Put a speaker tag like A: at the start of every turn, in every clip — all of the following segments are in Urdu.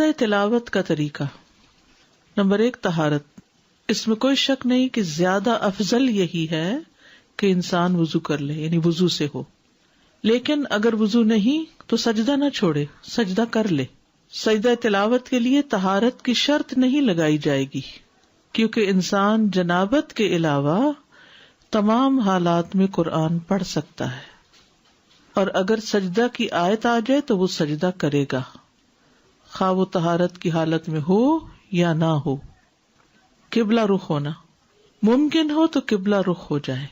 A: سجدہ تلاوت کا طریقہ. نمبر 1 طہارت. اس میں کوئی شک نہیں کہ زیادہ افضل یہی ہے کہ انسان وضو کر لے، یعنی وضو سے ہو. لیکن اگر وضو نہیں تو سجدہ نہ چھوڑے، سجدہ کر لے. سجدہ تلاوت کے لیے طہارت کی شرط نہیں لگائی جائے گی، کیونکہ انسان جنابت کے علاوہ تمام حالات میں قرآن پڑھ سکتا ہے، اور اگر سجدہ کی آیت آ جائے تو وہ سجدہ کرے گا، خواہ وہ طہارت کی حالت میں ہو یا نہ ہو. قبلہ رخ ہونا ممکن ہو تو قبلہ رخ ہو جائے،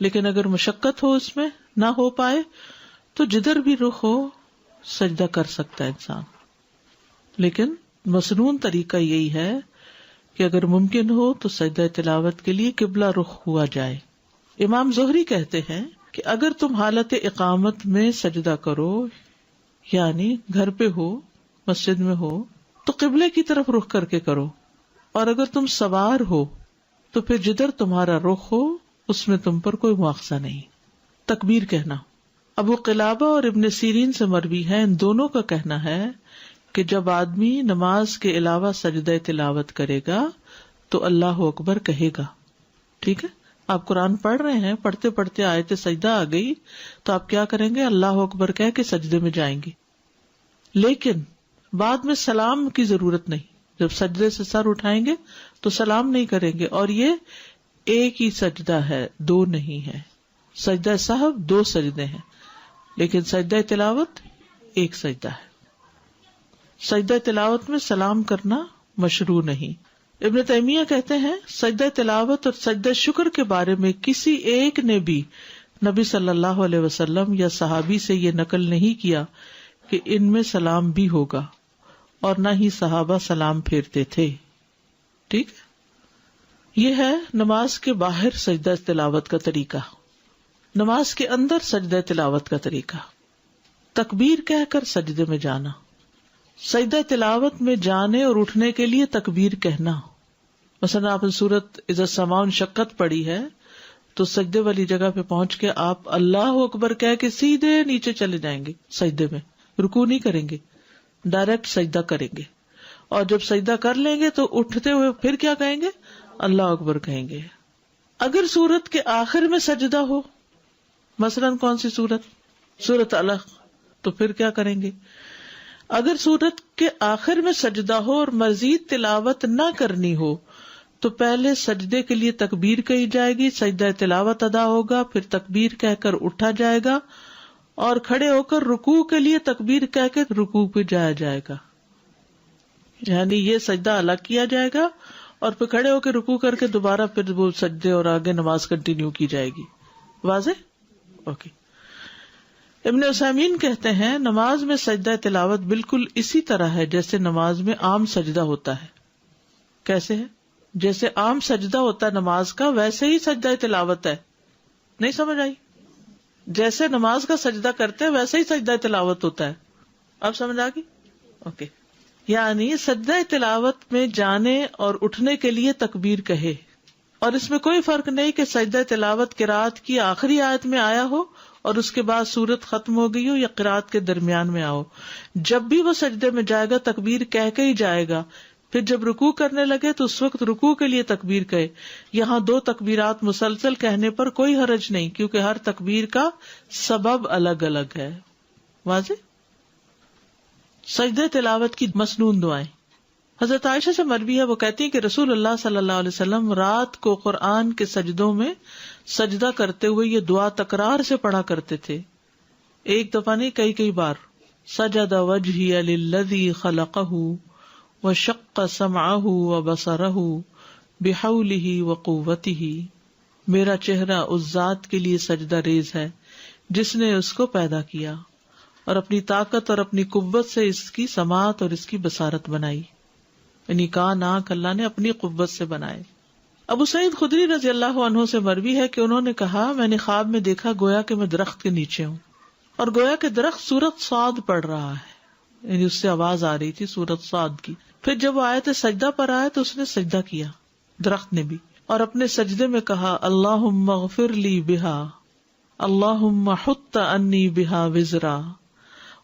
A: لیکن اگر مشقت ہو اس میں نہ ہو پائے تو جدھر بھی رخ ہو سجدہ کر سکتا ہے انسان. لیکن مسنون طریقہ یہی ہے کہ اگر ممکن ہو تو سجدہ تلاوت کے لیے قبلہ رخ ہوا جائے. امام زہری کہتے ہیں کہ اگر تم حالت اقامت میں سجدہ کرو، یعنی گھر پہ ہو، مسجد میں ہو، تو قبلے کی طرف رخ کر کے کرو، اور اگر تم سوار ہو تو پھر جدھر تمہارا رخ ہو اس میں تم پر کوئی مواخذہ نہیں. تکبیر کہنا. ابو قلابہ اور ابن سیرین سے مروی ہے، ان دونوں کا کہنا ہے کہ جب آدمی نماز کے علاوہ سجدہ تلاوت کرے گا تو اللہ اکبر کہے گا. ٹھیک ہے، آپ قرآن پڑھ رہے ہیں، پڑھتے پڑھتے آیت سجدہ آ گئی تو آپ کیا کریں گے؟ اللہ اکبر کہہ کے سجدے میں جائیں گے. لیکن بعد میں سلام کی ضرورت نہیں. جب سجدے سے سر اٹھائیں گے تو سلام نہیں کریں گے، اور یہ ایک ہی سجدہ ہے، دو نہیں ہے. سجدہ سہو 2 سجدے ہیں، لیکن سجدہ تلاوت ایک سجدہ ہے. سجدہ تلاوت میں سلام کرنا مشروع نہیں. ابن تیمیہ کہتے ہیں سجدہ تلاوت اور سجدہ شکر کے بارے میں کسی ایک نے بھی نبی صلی اللہ علیہ وسلم یا صحابی سے یہ نقل نہیں کیا کہ ان میں سلام بھی ہوگا، اور نہ ہی صحابہ سلام پھیرتے تھے. ٹھیک، یہ ہے نماز کے باہر سجدہ تلاوت کا طریقہ. نماز کے اندر سجدہ تلاوت کا طریقہ. تکبیر کہہ کر سجدے میں جانا. سجدہ تلاوت میں جانے اور اٹھنے کے لیے تکبیر کہنا. مثلا آپ نے سورت اذا السماء انشقت پڑھی ہے تو سجدے والی جگہ پہ پہنچ کے آپ اللہ اکبر کہہ کے سیدھے نیچے چلے جائیں گے سجدے میں. رکوع نہیں کریں گے، ڈائریکٹ سجدہ کریں گے. اور جب سجدہ کر لیں گے تو اٹھتے ہوئے پھر کیا کہیں گے؟ اللہ اکبر کہیں گے. اگر سورت کے آخر میں سجدہ ہو، مثلاً کون سی سورت؟ سورت علق، تو پھر کیا کریں گے؟ اگر سورت کے آخر میں سجدہ ہو اور مزید تلاوت نہ کرنی ہو تو پہلے سجدے کے لیے تکبیر کہی جائے گی، سجدہ تلاوت ادا ہوگا، پھر تکبیر کہہ کر اٹھا جائے گا، اور کھڑے ہو کر رکوع کے لیے تکبیر کہہ کے رکوع پہ جایا جائے گا. یعنی یہ سجدہ الگ کیا جائے گا اور پھر کھڑے ہو کے رکوع کر کے دوبارہ پھر وہ سجدے اور آگے نماز کنٹینیو کی جائے گی. واضح؟ اوکے. ابن عثیمین کہتے ہیں نماز میں سجدہ تلاوت بالکل اسی طرح ہے جیسے نماز میں عام سجدہ ہوتا ہے. کیسے ہے؟ جیسے عام سجدہ ہوتا ہے نماز کا، ویسے ہی سجدہ تلاوت ہے. نہیں سمجھ آئی؟ جیسے نماز کا سجدہ کرتے ہیں ویسے ہی سجدہ تلاوت ہوتا ہے. اب سمجھ آ گئی؟ اوکے. یعنی سجدہ تلاوت میں جانے اور اٹھنے کے لیے تکبیر کہے، اور اس میں کوئی فرق نہیں کہ سجدہ تلاوت قرات کی آخری آیت میں آیا ہو اور اس کے بعد سورت ختم ہو گئی ہو یا قرات کے درمیان میں آؤ. جب بھی وہ سجدے میں جائے گا تکبیر کہہ کے ہی جائے گا. پھر جب رکوع کرنے لگے تو اس وقت رکوع کے لیے تکبیر کہے. یہاں 2 تکبیرات مسلسل کہنے پر کوئی حرج نہیں، کیونکہ ہر تکبیر کا سبب الگ الگ ہے. واضح؟ سجدہ تلاوت کی مسنون دعائیں. حضرت عائشہ سے مروی ہے، وہ کہتی ہیں کہ رسول اللہ صلی اللہ علیہ وسلم رات کو قرآن کے سجدوں میں سجدہ کرتے ہوئے یہ دعا تکرار سے پڑھا کرتے تھے. ایک دفعہ نہیں، کئی بار. سجد وجہی للذی خلقہ وشق سمعہ وبصرہ بحولہ وقوتہ. میرا چہرہ اس ذات کے لیے سجدہ ریز ہے جس نے اس کو پیدا کیا اور اپنی طاقت اور اپنی قوت سے اس کی سماعت اور اس کی بصارت بنائی. یعنی کان آنکھ اللہ نے اپنی قوت سے بنائے. ابو سعید خدری رضی اللہ عنہ سے مروی ہے کہ انہوں نے کہا میں نے خواب میں دیکھا گویا کہ میں درخت کے نیچے ہوں، اور گویا کہ درخت سورت صاد پڑھ رہا ہے، یعنی اس سے آواز آ رہی تھی سورت صاد کی. پھر جب وہ آیت سجدہ پر آئے تو اس نے سجدہ کیا، درخت نے بھی، اور اپنے سجدے میں کہا اللہم اغفر لی بہا، اللہم حط انی بہا وزرا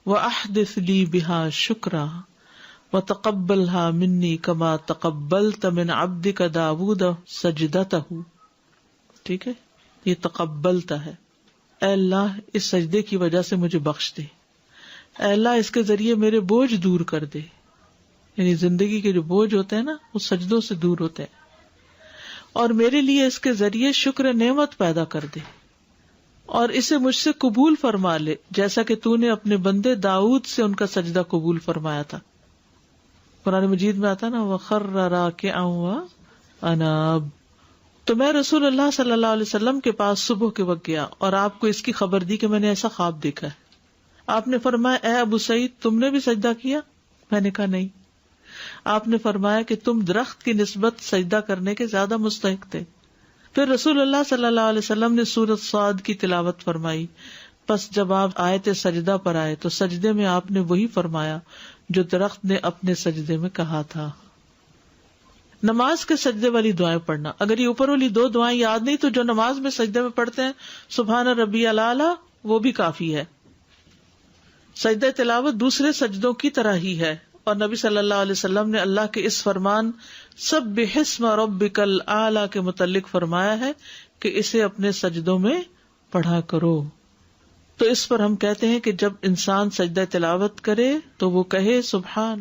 A: واحدث لی بہا شکرا وَتَقَبَّلْهَا مِنِّي كَمَا تَقَبَّلْتَ مِنْ عَبْدِكَ دَاوُودَ سَجْدَتَهُ. ٹھیک ہے، یہ تقبلتا ہے. اے اللہ اس سجدے کی وجہ سے مجھے بخش دے، اے اللہ اس کے ذریعے میرے بوجھ دور کر دے. یعنی زندگی کے جو بوجھ ہوتے ہیں نا وہ سجدوں سے دور ہوتے ہیں، اور میرے لیے اس کے ذریعے شکر نعمت پیدا کر دے، اور اسے مجھ سے قبول فرما لے جیسا کہ تو نے اپنے بندے داؤد سے ان کا سجدہ قبول فرمایا تھا. قرآن مجید میں آتا نا وَخَرَّ رَاكِعًا وَأَنَابَ. تو میں رسول اللہ صلی اللہ علیہ وسلم کے پاس صبح کے وقت گیا اور آپ کو اس کی خبر دی کہ میں نے ایسا خواب دیکھا ہے. آپ نے فرمایا اے ابو سعید تم نے بھی سجدہ کیا؟ میں نے کہا نہیں. آپ نے فرمایا کہ تم درخت کی نسبت سجدہ کرنے کے زیادہ مستحق تھے. پھر رسول اللہ صلی اللہ علیہ وسلم نے سورۃ صاد کی تلاوت فرمائی. پس جب آپ آیت سجدہ پر آئے تو سجدے میں آپ نے وہی فرمایا جو درخت نے اپنے سجدے میں کہا تھا. نماز کے سجدے والی دعائیں پڑھنا. اگر یہ اوپر والی دو دعائیں یاد نہیں تو جو نماز میں سجدے میں پڑھتے ہیں سبحان ربی الاعلی وہ بھی کافی ہے. سجدہ تلاوت دوسرے سجدوں کی طرح ہی ہے، اور نبی صلی اللہ علیہ وسلم نے اللہ کے اس فرمان سبح اسم ربک الاعلی کے متعلق فرمایا ہے کہ اسے اپنے سجدوں میں پڑھا کرو. تو اس پر ہم کہتے ہیں کہ جب انسان سجدہ تلاوت کرے تو وہ کہے سبحان